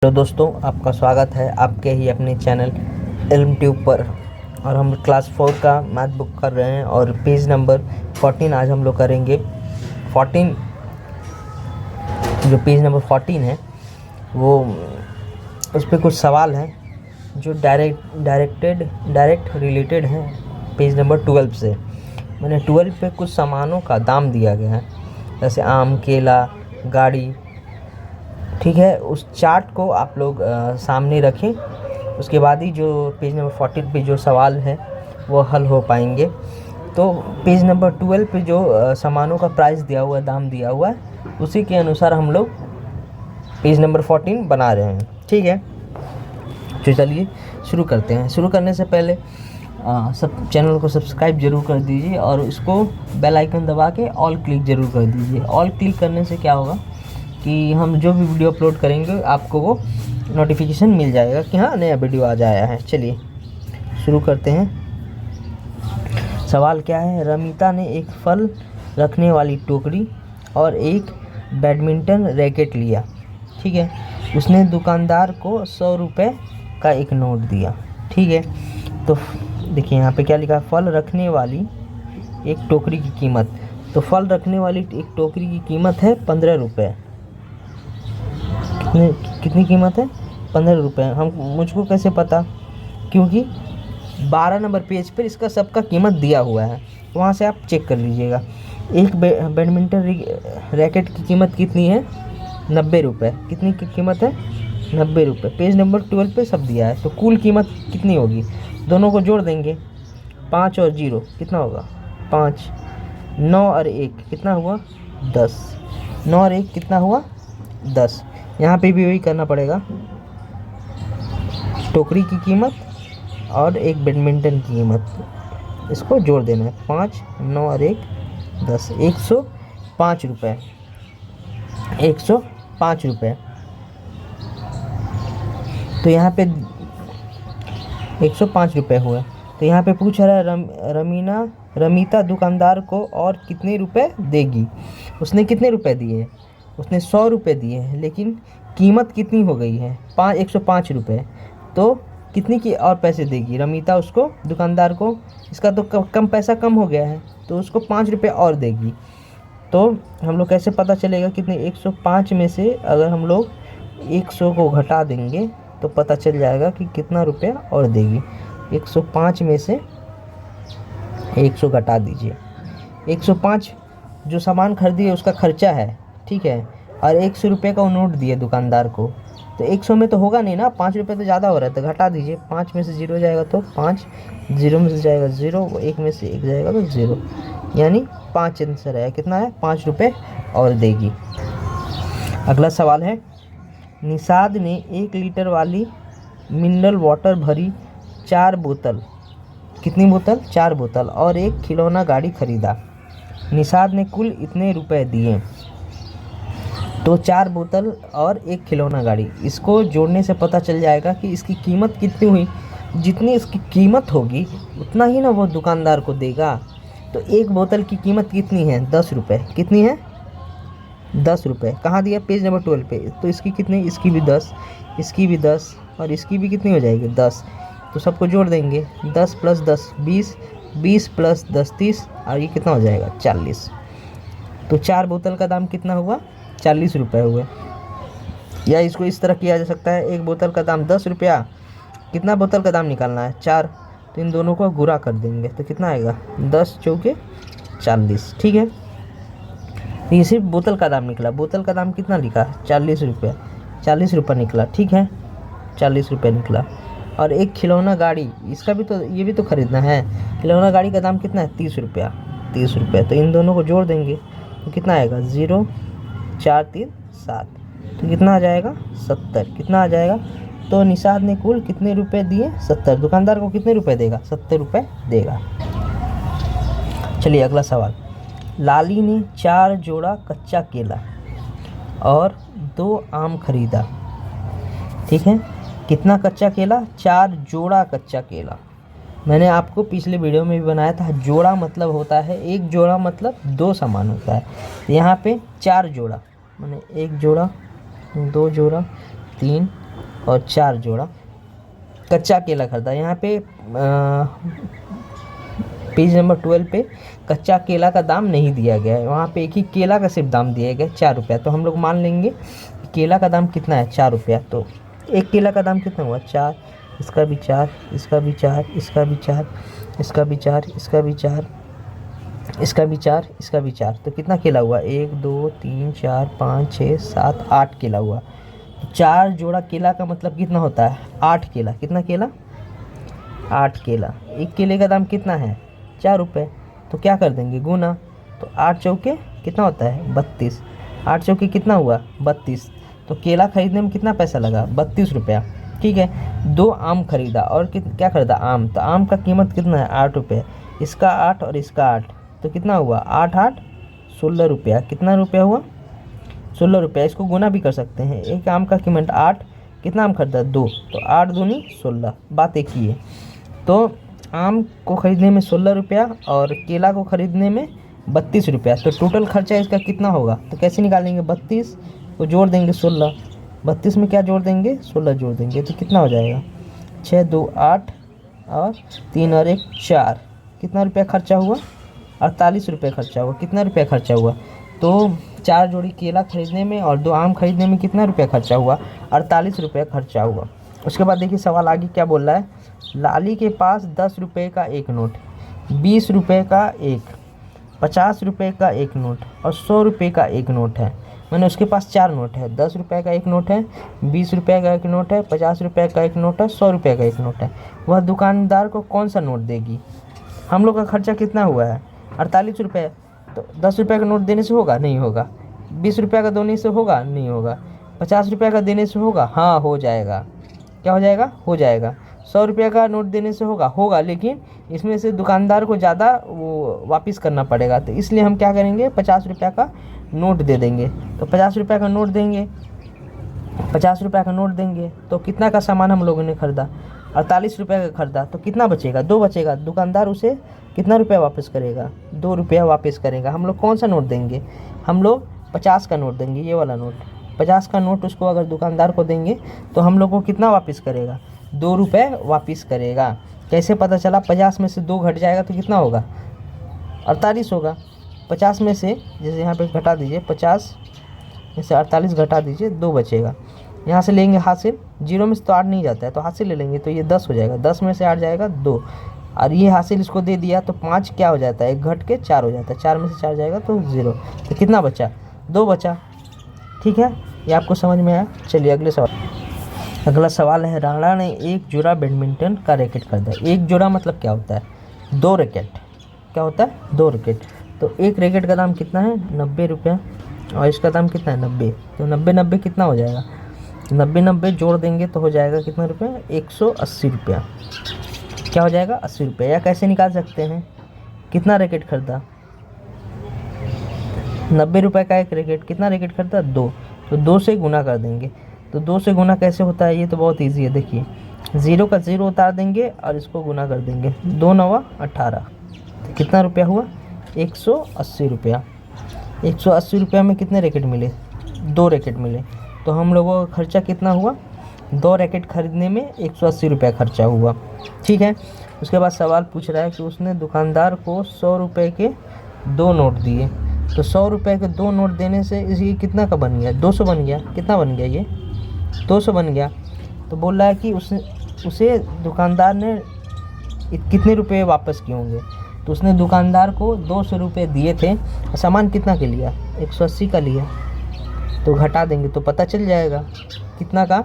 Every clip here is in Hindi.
हेलो दोस्तों, आपका स्वागत है आपके ही अपने चैनल इल्म ट्यूब पर। और हम क्लास 4 का मैथ बुक कर रहे हैं और पेज नंबर 14 आज हम लोग करेंगे। 14 जो पेज नंबर 14 है वो उस पर कुछ सवाल हैं जो डायरेक्ट रिलेटेड हैं पेज नंबर 12 से। मैंने 12 पे कुछ सामानों का दाम दिया गया है, जैसे आम, केला, गाड़ी। ठीक है, उस चार्ट को आप लोग सामने रखें, उसके बाद ही जो पेज नंबर 14 पे जो सवाल है वो हल हो पाएंगे। तो पेज नंबर 12 पे जो सामानों का प्राइस दिया हुआ है, दाम दिया हुआ है, उसी के अनुसार हम लोग पेज नंबर 14 बना रहे हैं। ठीक है, तो चलिए शुरू करते हैं। शुरू करने से पहले सब चैनल को सब्सक्राइब जरूर कर दीजिए और उसको बेल आइकन दबा के ऑल क्लिक जरूर कर दीजिए। ऑल क्लिक करने से क्या होगा कि हम जो भी वीडियो अपलोड करेंगे आपको वो नोटिफिकेशन मिल जाएगा कि हाँ नया वीडियो आ जाया है। चलिए शुरू करते हैं। सवाल क्या है? रमीता ने एक फल रखने वाली टोकरी और एक बैडमिंटन रैकेट लिया। ठीक है, उसने दुकानदार को 100 रुपये का एक नोट दिया। ठीक है, तो देखिए यहाँ पे क्या लिखा है, फल रखने वाली एक टोकरी की कीमत। तो फल रखने वाली एक टोकरी की कीमत है 15 रुपये। कितनी कीमत है? 15 रुपये। हम मुझको कैसे पता? क्योंकि 12 नंबर पेज पर इसका सबका कीमत दिया हुआ है, वहाँ से आप चेक कर लीजिएगा। एक बैडमिंटन रैकेट की कीमत कितनी है? 90 रुपये। कितनी की कीमत है? 90 रुपये। पेज नंबर 12 पे सब दिया है। तो कुल कीमत कितनी होगी? दोनों को जोड़ देंगे, 5 और 0 कितना होगा? 5। 9 और 1 कितना हुआ? 10। 9 और 1 कितना हुआ? 10। यहाँ पे भी वही करना पड़ेगा, टोकरी की कीमत और एक बैडमिंटन की कीमत, इसको जोड़ देना है। 5, 9 और 1 10। 105 रुपये। 105 रुपये। तो यहाँ पे 105 रुपये हुए। तो यहाँ पे पूछ रहा है रमीता दुकानदार को और कितने रुपए देगी। उसने कितने रुपए दिए? उसने 100 रुपये दिए हैं, लेकिन कीमत कितनी हो गई है? 105 रुपये। तो कितनी की और पैसे देगी रमीता उसको, दुकानदार को? इसका तो कम पैसा कम हो गया है, तो उसको 5 रुपये और देगी। तो हम लोग कैसे पता चलेगा कितने? 105 में से अगर हम लोग 100 को घटा देंगे तो पता चल जाएगा कि कितना रुपया और देगी। 105 में से 100 घटा दीजिए। 105 जो सामान खरीदी उसका खर्चा है, ठीक है, और 100 रुपये का वो नोट दिए दुकानदार को। तो 100 में तो होगा नहीं ना, 5 रुपये तो ज़्यादा हो रहा है, तो घटा दीजिए। 5 में से 0 जाएगा तो 5, 0 में से जाएगा 0, 1 में से 1 जाएगा तो 0, यानी 5 आंसर है। कितना है? 5 रुपये और देगी। अगला सवाल है, निषाद ने 1 लीटर वाली मिनरल वाटर भरी 4 बोतल, कितनी बोतल? 4 बोतल, और एक खिलौना गाड़ी खरीदा। निषाद ने कुल इतने रुपए दिए। तो 4 बोतल और एक खिलौना गाड़ी, इसको जोड़ने से पता चल जाएगा कि इसकी कीमत कितनी हुई। जितनी इसकी कीमत होगी उतना ही ना वो दुकानदार को देगा। तो एक बोतल की कीमत कितनी है? 10 रुपये। कितनी है? 10 रुपये। कहाँ दिया? पेज नंबर 12 पे। तो इसकी कितनी? इसकी भी 10, इसकी भी 10 और इसकी भी कितनी हो जाएगी? 10। तो सबको जोड़ देंगे, 10 + 10 20, 20 + 10 30, और ये कितना हो जाएगा? 40। तो 4 बोतल का दाम कितना हुआ? 40 रुपये हुए। या इसको इस तरह किया जा सकता है, एक बोतल का दाम 10 रुपया, कितना बोतल का दाम निकालना है? 4। तो इन दोनों को गुणा कर देंगे तो कितना आएगा? 10 चौके 40। ठीक है, ये सिर्फ बोतल का दाम निकला। बोतल का दाम कितना लिखा? 40 रुपये। 40 रुपये निकला। ठीक है, 40 रुपये निकला। और एक खिलौना गाड़ी, इसका भी तो, ये भी तो खरीदना है। खिलौना गाड़ी का दाम कितना है? 30 रुपया। 30 रुपये। तो इन दोनों को जोड़ देंगे तो कितना आएगा? 0, 4, 3, 7। तो कितना आ जाएगा? 70। कितना आ जाएगा? तो निषाद ने कुल कितने रुपए दिए? 70। दुकानदार को कितने रुपए देगा? 70 रुपये देगा। चलिए अगला सवाल। लाली ने 4 जोड़ा कच्चा केला और 2 आम खरीदा। ठीक है, कितना कच्चा केला? 4 जोड़ा कच्चा केला। मैंने आपको पिछले वीडियो में भी बनाया था, जोड़ा मतलब होता है, एक जोड़ा मतलब 2 सामान होता है। यहाँ पे 4 जोड़ा, माने 1 जोड़ा, 2 जोड़ा, 3 और 4 जोड़ा कच्चा केला खरीदा। यहाँ पे पेज नंबर 12 पे कच्चा केला का दाम नहीं दिया गया है, वहाँ पे एक ही केला का सिर्फ दाम दिया गया 4 रुपया। तो हम लोग मान लेंगे केला का दाम कितना है, 4 रुपया। तो एक केला का दाम कितना हुआ, 4, इसका भी 4, इसका भी 4, इसका भी 4, इसका भी 4, इसका भी 4, इसका भी 4, इसका भी 4। तो कितना केला हुआ, 1 2 3 4 5 6 7 8 केला हुआ। 4 जोड़ा केला का मतलब कितना होता है, 8 केला। कितना केला, 8 केला। एक केले का दाम कितना है, 4 रुपये। तो क्या कर देंगे, गुना। तो 8 चौके कितना होता है, 32। 8 चौके कितना हुआ, 32। तो केला खरीदने में कितना पैसा लगा, 32 रुपया। ठीक है, 2 आम खरीदा और क्या खरीदा, आम। तो आम का कीमत कितना है, 8 रुपये। इसका 8 और इसका 8, तो कितना हुआ, 8 8 16 रुपया। कितना रुपया हुआ, 16 रुपया। इसको गुना भी कर सकते हैं। एक आम का कीमत 8, कितना आम खरीदा, 2। तो 8 दूनी 16, बात एक ही है। तो आम को ख़रीदने में 16 रुपया और केला को ख़रीदने में 32 रुपया। तो टोटल खर्चा इसका कितना होगा, तो कैसे निकालेंगे, 32 को जोड़ देंगे 16, 32 में क्या जोड़ देंगे, 16 जोड़ देंगे। तो कितना हो जाएगा, 6 2 8 और 3 और 1 4। कितना रुपया खर्चा हुआ, 48 रुपये खर्चा हुआ। कितना रुपया खर्चा हुआ, तो 4 जोड़ी केला खरीदने में और 2 आम खरीदने में कितना रुपया खर्चा हुआ, 48 रुपये खर्चा हुआ। उसके बाद देखिए सवाल आगे क्या बोल रहा है, लाली के पास 10 रुपये का एक नोट, 20 रुपये का एक, 50 रुपये का एक नोट और 100 रुपये का एक नोट है। मैंने उसके पास 4 नोट है, 10 रुपये का एक नोट है, 20 रुपये का एक नोट है, 50 रुपये का एक नोट है, 100 रुपये का एक नोट है। वह दुकानदार को कौन सा नोट देगी। हम लोग का खर्चा कितना हुआ है, 48 रुपये। तो 10 रुपये का नोट देने से होगा, नहीं होगा। 20 रुपये का देने से होगा, नहीं होगा। 50 रुपये का देने से होगा, हाँ हो जाएगा। क्या हो जाएगा, हो जाएगा। 100 रुपये का नोट देने से होगा, होगा, लेकिन इसमें से दुकानदार को ज़्यादा वो वापस करना पड़ेगा। तो इसलिए हम क्या करेंगे, 50 रुपये का नोट दे देंगे। तो 50 रुपये का नोट देंगे, 50 रुपये का नोट देंगे। तो कितना का सामान हम लोगों ने खरीदा, 48 रुपये का खरीदा। तो कितना बचेगा, 2 बचेगा। दुकानदार उसे कितना रुपया वापस करेगा, 2 रुपया वापस करेगा। हम लोग कौन सा नोट देंगे, हम लोग 50 का नोट देंगे, ये वाला नोट। 50 का नोट उसको अगर दुकानदार को देंगे तो हम लोग को कितना वापस करेगा, 2 रुपये वापस करेगा। कैसे पता चला, 50 में से 2 घट जाएगा तो कितना होगा, 48 होगा। 50 में से, जैसे यहाँ पे घटा दीजिए, 50 में से 48 घटा दीजिए, 2 बचेगा। यहाँ से लेंगे हासिल, 0 में से तो 8 नहीं जाता है, तो हासिल ले लेंगे, तो ये 10 हो जाएगा। 10 में से 8 जाएगा 2, और ये हासिल इसको दे दिया तो 5 क्या हो जाता है, 1 घट के 4 हो जाता है। 4 में से 4 जाएगा तो 0। तो कितना बचा, 2 बचा। ठीक है, ये आपको समझ में आया। चलिए अगले सवाल। अगला सवाल है, राणा ने एक जोड़ा बैडमिंटन का रैकेट खरीदा। एक जोड़ा मतलब क्या होता है, 2 रैकेट। क्या होता है, 2 रैकेट। तो एक रैकेट का दाम कितना है, 90 रुपया, और इसका दाम कितना है, 90। तो 90 90 कितना हो जाएगा, 90 90 जोड़ देंगे तो हो जाएगा कितना रुपया, 180 रुपया। क्या हो जाएगा, 80 रुपये। या कैसे निकाल सकते हैं, कितना रैकेट खरीदा, 90 रुपये का एक रैकेट। कितना रैकेट खरीदा, 2। तो 2 से गुना कर देंगे। तो 2 से गुना कैसे होता है, ये तो बहुत इजी है। देखिए 0 का 0 उतार देंगे और इसको गुना कर देंगे, 2 9 18। तो कितना रुपया हुआ, 180 रुपया। 180 रुपया में कितने रैकेट मिले, 2 रैकेट मिले। तो हम लोगों का खर्चा कितना हुआ, 2 रैकेट खरीदने में 180 रुपया खर्चा हुआ। ठीक है, उसके बाद सवाल पूछ रहा है कि उसने दुकानदार को 100 रुपये के 2 नोट दिए। तो 100 रुपये के 2 नोट देने से इसी कितना का बन गया, 200 बन गया। कितना बन गया, ये 200 बन गया। तो बोल रहा है कि उसे दुकानदार ने कितने रुपए वापस किए होंगे। तो उसने दुकानदार को 200 रुपये दिए थे, सामान कितना के लिया, 180 का लिया। तो घटा देंगे तो पता चल जाएगा कितना का,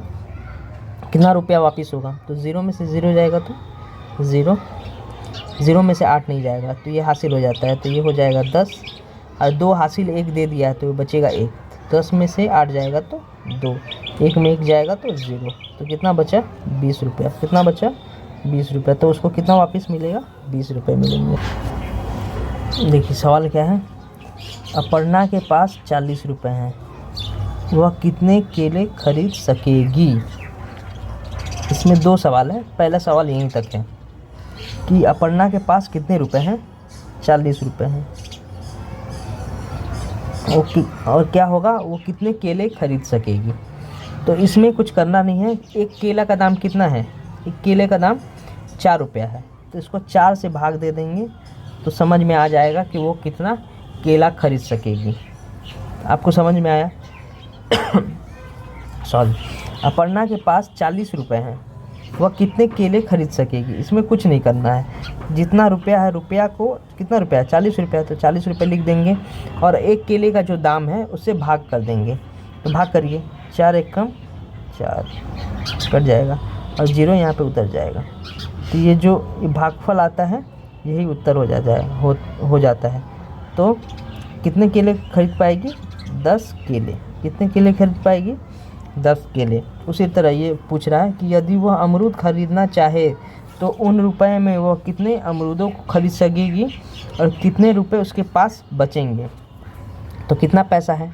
कितना रुपया वापस होगा। तो 0 में से 0 जाएगा तो 0, 0 में से 8 नहीं जाएगा तो ये हासिल हो जाता है। तो ये हो जाएगा 10, और 2 हासिल 1 दे दिया है तो बचेगा 1। 10 में से 8 जाएगा तो 2, 1 में 1 जाएगा तो 0। तो कितना बचा, 20 रुपया। कितना बचा, 20 रुपया। तो उसको कितना वापस मिलेगा, 20 रुपये मिलेंगे। देखिए सवाल क्या है, अपर्णा के पास 40 रुपये हैं, वह कितने केले खरीद सकेगी। इसमें 2 सवाल है। पहला सवाल यहीं तक है कि अपर्णा के पास कितने रुपए हैं, 40 रुपये हैं, और क्या होगा, वो कितने केले खरीद सकेगी। तो इसमें कुछ करना नहीं है। एक केला का दाम कितना है? एक केले का दाम 4 रुपया है, तो इसको 4 से भाग दे देंगे तो समझ में आ जाएगा कि वो कितना केला खरीद सकेगी। आपको समझ में आया? सॉरी। अपर्णा के पास 40 रुपये हैं, वह कितने केले खरीद सकेगी? इसमें कुछ नहीं करना है। जितना रुपया है, रुपया को कितना रुपया है? 40 रुपया, तो 40 रुपये लिख देंगे और एक केले का जो दाम है उससे भाग कर देंगे। तो भाग करिए, 4 एक कम 4 कट जाएगा और 0 यहाँ पे उतर जाएगा। तो ये जो भागफल आता है यही उत्तर हो जाता है। तो कितने केले खरीद पाएगी? 10 केले। कितने केले खरीद पाएगी? 10 केले। उसी तरह ये पूछ रहा है कि यदि वह अमरूद खरीदना चाहे तो उन रुपए में वह कितने अमरूदों को खरीद सकेगी और कितने रुपए उसके पास बचेंगे। तो कितना पैसा है?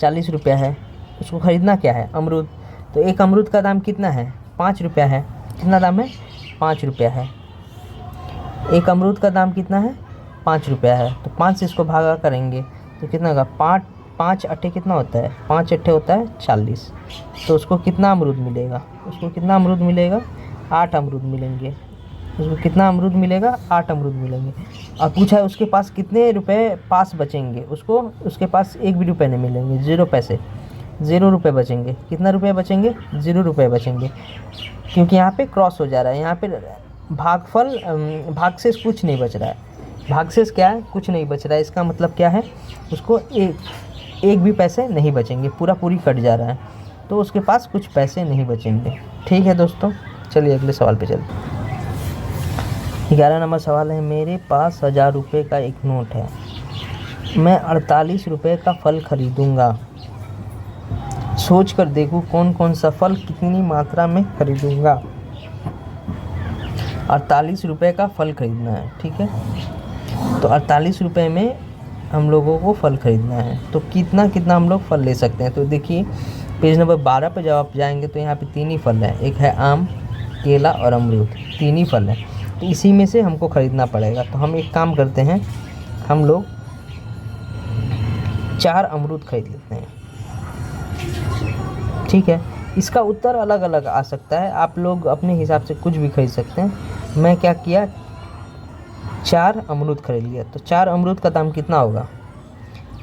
40 रुपया है। उसको खरीदना क्या है? अमरूद। तो एक अमरूद का दाम कितना है? 5 रुपया है। कितना दाम है? 5 रुपया है। एक अमरूद का दाम कितना है? 5 रुपया है। तो 5 से इसको भागा करेंगे तो कितना होगा? 5 अट्ठे कितना होता है? 5 अट्ठे होता है 40। तो उसको कितना अमरूद मिलेगा? उसको कितना अमरूद मिलेगा? 8 अमरूद मिलेंगे। उसको कितना अमरूद मिलेगा? 8 अमरूद मिलेंगे। और पूछा है उसके पास कितने रुपए पास बचेंगे। उसके पास एक भी रुपये नहीं मिलेंगे, 0 पैसे, 0 रुपये बचेंगे। कितना रुपये बचेंगे? 0 रुपये बचेंगे, क्योंकि यहाँ पे क्रॉस हो जा रहा है। यहाँ पे भागफल भागशेष कुछ नहीं बच रहा है। भागशेष क्या है? कुछ नहीं बच रहा है। इसका मतलब क्या है? उसको एक भी पैसे नहीं बचेंगे, पूरी कट जा रहा है, तो उसके पास कुछ पैसे नहीं बचेंगे। ठीक है दोस्तों, चलिए अगले सवाल पे चलते हैं। 11 नंबर सवाल है, मेरे पास 1000 रुपये का एक नोट है, मैं 48 रुपये का फल खरीदूंगा। सोच कर देखूँ कौन कौन सा फल कितनी मात्रा में खरीदूंगा। 48 रुपये का फल खरीदना है, ठीक है। तो 48 रुपये में हम लोगों को फल खरीदना है, तो कितना कितना हम लोग फल ले सकते हैं। तो देखिए पेज नंबर 12 पे जब आप जाएंगे तो यहाँ पे 3 ही फल हैं, एक है आम, केला और अमरूद, 3 ही फल हैं। तो इसी में से हमको ख़रीदना पड़ेगा। तो हम एक काम करते हैं, हम लोग 4 अमरूद खरीद लेते हैं, ठीक है। इसका उत्तर अलग अलग आ सकता है, आप लोग अपने हिसाब से कुछ भी खरीद सकते हैं। मैं क्या किया, 4 अमरूद खरीद लिया। तो 4 अमरूद का दाम कितना होगा?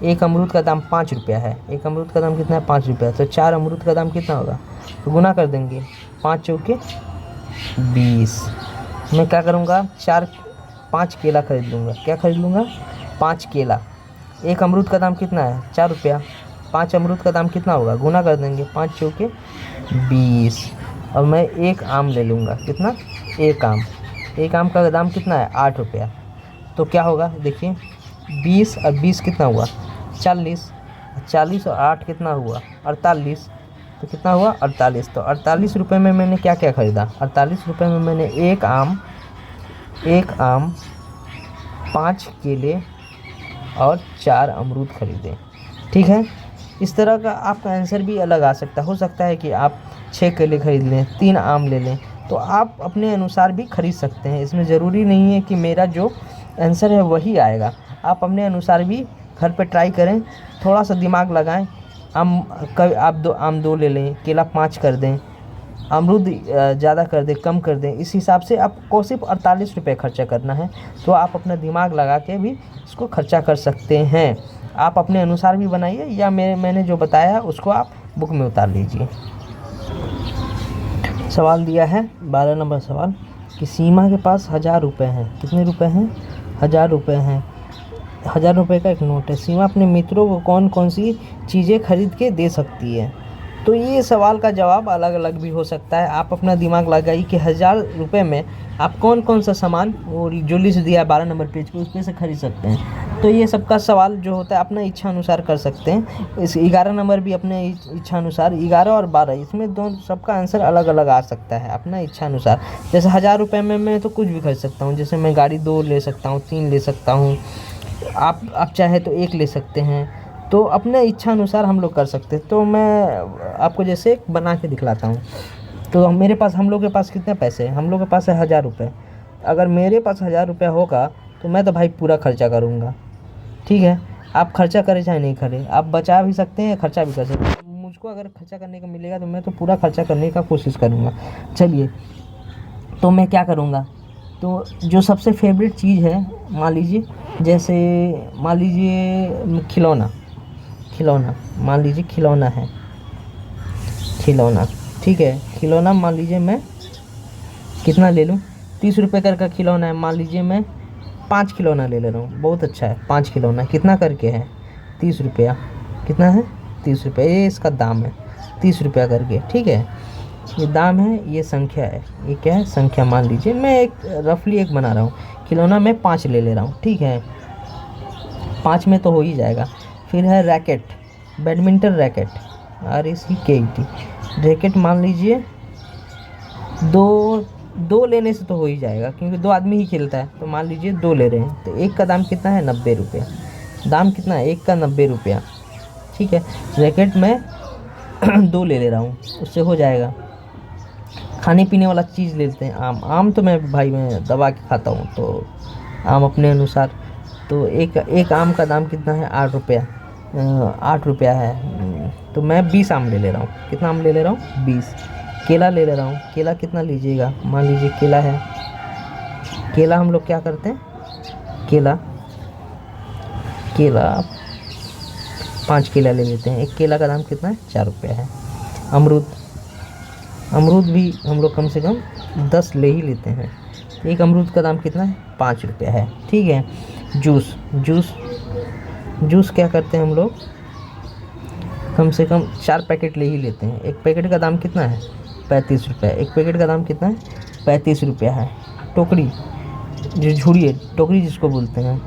एक अमरूद का दाम 5 रुपया है। एक अमरूद का दाम कितना है? 5 रुपया। तो 4 अमरूद का दाम कितना होगा? तो गुना कर देंगे, 5 चौके 20। मैं क्या करूँगा, 5 केला खरीद लूँगा। क्या खरीद लूँगा? 5 केला। एक अमरूद का दाम कितना है? 4 रुपया। 5 अमरूद का दाम कितना होगा? गुना कर देंगे, 5 चौके 20। और मैं एक आम ले लूँगा। कितना? एक आम। एक आम का दाम कितना है? 8 रुपया। तो क्या होगा देखिए, 20 और 20 कितना हुआ? 40। 40 और 8 कितना हुआ? 48। तो कितना हुआ? 48। तो 48 रुपये में मैंने क्या क्या ख़रीदा? 48 रुपये में मैंने एक आम, 5 केले और 4 अमरूद खरीदे, ठीक है। इस तरह का आपका आंसर भी अलग आ सकता है। हो सकता है कि आप 6 केले खरीद लें, 3 आम ले लें, तो आप अपने अनुसार भी खरीद सकते हैं। इसमें ज़रूरी नहीं है कि मेरा जो आंसर है वही आएगा। आप अपने अनुसार भी घर पे ट्राई करें, थोड़ा सा दिमाग लगाएं। आप आम 2 ले लें, केला 5 कर दें, अमरूद ज़्यादा कर दें, कम कर दें। इस हिसाब से आपको सिर्फ 48 रुपये खर्चा करना है। तो आप अपना दिमाग लगा के भी इसको खर्चा कर सकते हैं। आप अपने अनुसार भी बनाइए, या मैंने जो बताया उसको आप बुक में उतार लीजिए। सवाल दिया है 12 नंबर सवाल कि सीमा के पास 1000 रुपये हैं। कितने रुपए हैं? 1000 रुपये हैं। 1000 रुपये का एक नोट है। सीमा अपने मित्रों को कौन कौन सी चीज़ें खरीद के दे सकती है। तो ये सवाल का जवाब अलग अलग भी हो सकता है। आप अपना दिमाग लगाइए कि 1000 रुपये में आप कौन कौन सा सामान, और जो लिस्ट दिया है 12 नंबर पेज पे, उस पे से खरीद सकते हैं। तो ये सबका सवाल जो होता है अपना इच्छा अनुसार कर सकते हैं। इस 11 नंबर भी अपने इच्छा अनुसार, 11 और 12 इसमें दोनों सबका आंसर अलग अलग आ सकता है अपना इच्छा अनुसार। जैसे 1000 रुपये में मैं तो कुछ भी खरीद सकता हूँ। जैसे मैं गाड़ी 2 ले सकता हूँ, 3 ले सकता हूँ, आप चाहे तो 1 ले सकते हैं। तो अपने इच्छा अनुसार हम लोग कर सकते हैं। तो मैं आपको जैसे बना के दिखलाता हूँ। तो हम लोग के पास कितने पैसे हैं? हम लोग के पास है 1000 रुपये। अगर मेरे पास 1000 रुपये होगा तो मैं तो भाई पूरा खर्चा करूँगा, ठीक है। आप खर्चा करें चाहे नहीं करें, आप बचा भी सकते हैं, खर्चा भी कर सकते हैं। मुझको अगर खर्चा करने का मिलेगा तो मैं तो पूरा खर्चा करने का कोशिश करूँगा। चलिए, तो मैं क्या करूँगा, तो जो सबसे फेवरेट चीज़ है, मान लीजिए, जैसे मान लीजिए खिलौना, खिलौना मान लीजिए खिलौना है, खिलौना, ठीक है, खिलौना मान लीजिए मैं कितना ले लूँ, 30 रुपये का खिलौना है, मान लीजिए मैं 5 खिलौना ले रहा हूँ, बहुत अच्छा है। 5 खिलौना कितना करके है, 30 रुपया, कितना है 30 रुपये, ये इसका दाम है 30 रुपया करके, ठीक है, ये दाम है, ये संख्या है, ये क्या है, संख्या। मान लीजिए मैं एक रफली एक बना रहा हूँ, खिलौना मैं 5 ले रहा हूँ, ठीक है, 5 में तो हो ही जाएगा। फिर है racket, badminton racket, RACKET racket, मान लीजिए दो लेने से तो हो ही जाएगा, क्योंकि 2 आदमी ही खेलता है, तो मान लीजिए 2 ले रहे हैं, तो एक का दाम कितना है, 90 रुपया, दाम कितना है, एक का 90 रुपया, ठीक है। रैकेट मैं 2 ले रहा हूँ, उससे हो जाएगा। खाने पीने वाला चीज़ लेते हैं, आम तो मैं भाई मैं दबा के खाता हूँ, तो आम अपने अनुसार, तो एक आम का दाम कितना है, 8 रुपया, 8 रुपया है, तो मैं 20 आम ले रहा हूँ। कितना आम ले रहा हूँ, 20। केला ले रहा हूँ, केला कितना लीजिएगा, मान लीजिए केला है, केला हम लोग क्या करते हैं, केला 5 केला ले लेते हैं, एक केला का दाम कितना है, 4 रुपया है। अमरूद भी हम लोग कम से कम 10 ले ही लेते हैं, एक अमरूद का दाम कितना है, 5 रुपया है, ठीक है। जूस क्या करते हैं हम लोग, कम से कम 4 पैकेट ले ही लेते हैं, एक पैकेट का दाम कितना है, 35 रुपया, एक पैकेट का दाम कितना है, 35 रुपया है। टोकरी, जो झुड़ी है, टोकरी जिसको बोलते हैं,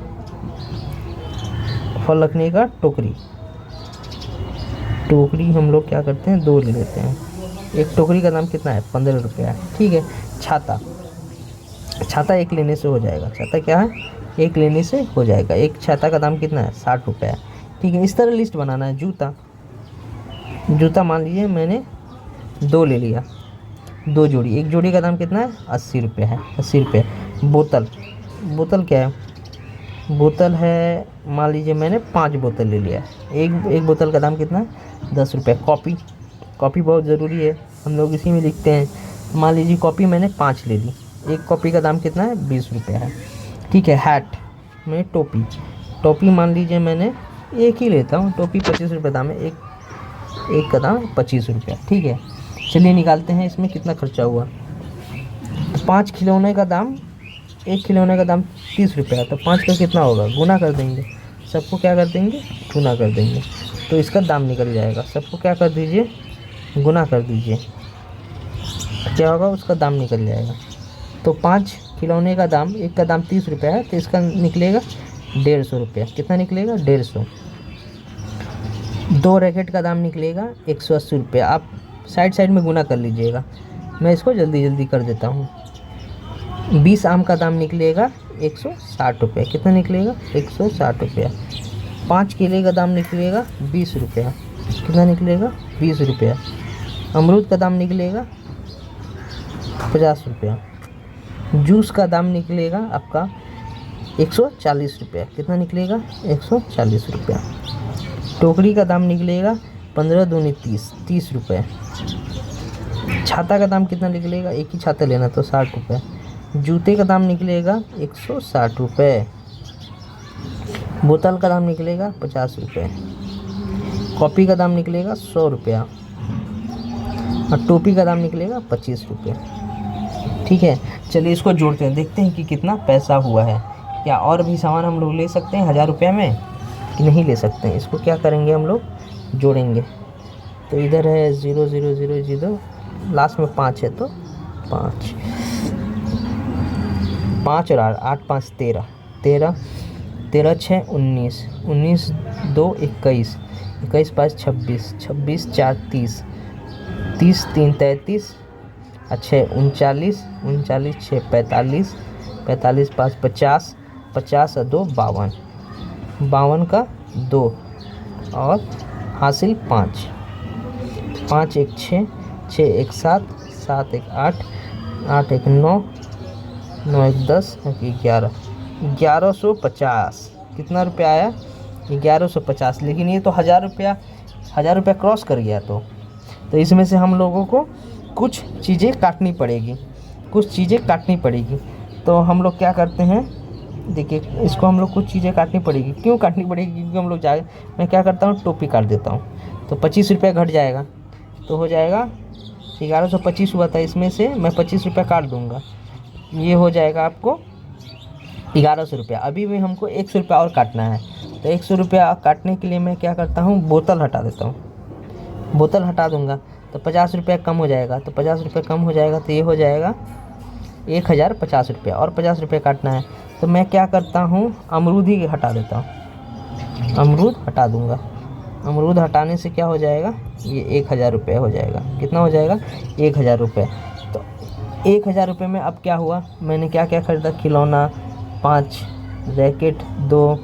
फल रखने का टोकरी हम लोग क्या करते हैं, 2 ले लेते हैं, एक टोकरी का दाम कितना है, 15 रुपया है, ठीक है। छाता एक लेने से हो जाएगा, छाता क्या है, एक लेने से हो जाएगा, एक छाता का दाम कितना है, 60 रुपया है, ठीक है। इस तरह लिस्ट बनाना है। जूता मान लीजिए मैंने 2 ले लिया, 2 जोड़ी, एक जोड़ी का दाम कितना है, 80 रुपये है, 80 रुपये। बोतल क्या है, बोतल है, मान लीजिए मैंने 5 बोतल ले लिया, एक बोतल का दाम कितना है, 10 रुपये। कॉपी बहुत ज़रूरी है, हम लोग इसी में लिखते हैं, मान लीजिए कॉपी मैंने 5 ले ली, एक कॉपी का दाम कितना है, 20 रुपये है, ठीक है। हैट में टोपी मान लीजिए मैंने एक ही लेता हूँ, टोपी 25 रुपये दाम है, एक का दाम 25 रुपया, ठीक है। चलिए निकालते हैं इसमें कितना खर्चा हुआ। 5 खिलौने का दाम, एक खिलौने का दाम 30 रुपया, तो 5 का कितना होगा, गुना कर देंगे, सबको क्या कर देंगे, गुना कर देंगे, तो इसका दाम निकल जाएगा। सबको क्या कर दीजिए, गुना कर दीजिए, क्या होगा, उसका दाम निकल जाएगा। तो 5 खिलौने का दाम, एक का दाम 30 रुपया है, तो इसका निकलेगा 150 रुपया। कितना निकलेगा, 150। 2 रैकेट का दाम निकलेगा 180 रुपया। आप साइड में गुना कर लीजिएगा, मैं इसको जल्दी कर देता हूँ। 20 आम का दाम निकलेगा 160 रुपये। कितना निकलेगा, 160 रुपया। 5 केले का दाम निकलेगा 20 रुपया। कितना निकलेगा, 20 रुपया। अमरूद का दाम निकलेगा 50 रुपया। जूस का दाम निकलेगा आपका 140 रुपया। कितना निकलेगा, 140 रुपया। टोकरी का दाम निकलेगा 15 दूनी 30 रुपये। छाता का दाम कितना निकलेगा, एक ही छाता लेना तो 60 रुपये। जूते का दाम निकलेगा 160 रुपये। बोतल का दाम निकलेगा 50 रुपये। कॉपी का दाम निकलेगा 100 रुपया और टोपी का दाम निकलेगा 25 रुपये। ठीक है, चलिए इसको जोड़ते हैं, देखते हैं कि कितना पैसा हुआ है। क्या और भी सामान हम लोग ले सकते हैं 1000 रुपये में कि नहीं ले सकते हैं? इसको क्या करेंगे, हम लोग जोड़ेंगे। तो इधर है 0 0 0 0, लास्ट में 5 है तो 5 और 8 5 13 13 13 6 19 19 2 21 21 5 26 26 4 30 30 3 33 6 39 39 6 45 45 5 50 50 और 2 52 52 का 2 और हासिल 5 5 1 6 6 1 7 7 1 8 8 1 9 9 1 10 11 1150। कितना रुपया आया, 1150। लेकिन ये तो 1000 रुपया 1000 रुपये क्रॉस कर गया तो इसमें से हम लोगों को कुछ चीज़ें काटनी पड़ेगी। तो हम लोग क्या करते हैं, देखिए इसको हम लोग कुछ चीज़ें काटनी पड़ेगी। क्यों काटनी पड़ेगी? क्योंकि हम लोग मैं क्या करता हूँ, टोपी काट देता हूँ। तो 25 रुपये घट जाएगा, तो हो जाएगा 1125 हुआ था, इसमें से मैं 25 रुपये काट दूँगा, ये हो जाएगा आपको 1100 रुपया। अभी भी हमको 100 रुपया और काटना है। तो 100 रुपया काटने के लिए मैं क्या करता हूँ, बोतल हटा देता हूँ। बोतल हटा दूँगा तो 50 रुपया कम हो जाएगा। तो 50 रुपये कम हो जाएगा तो ये हो जाएगा 1050 रुपया, और 50 रुपये काटना है। तो मैं क्या करता हूँ, अमरूद ही हटा देता हूँ, अमरूद हटा दूँगा। अमरूद हटाने से क्या हो जाएगा, ये 1000 रुपये हो जाएगा। कितना हो जाएगा, 1000 रुपये। तो 1000 रुपये में अब क्या हुआ, मैंने क्या क्या खरीदा, खिलौना 5, रैकेट 2,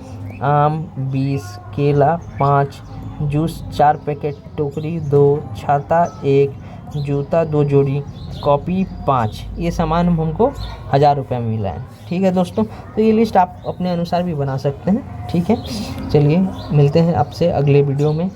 आम 20, केला 5, जूस 4 पैकेट, टोकरी 2, छाता 1, जूता 2 जोड़ी, कॉपी 5। ये सामान हमको 1000 रुपये में मिला है। ठीक है दोस्तों, तो ये लिस्ट आप अपने अनुसार भी बना सकते हैं। ठीक है, चलिए मिलते हैं आपसे अगले वीडियो में।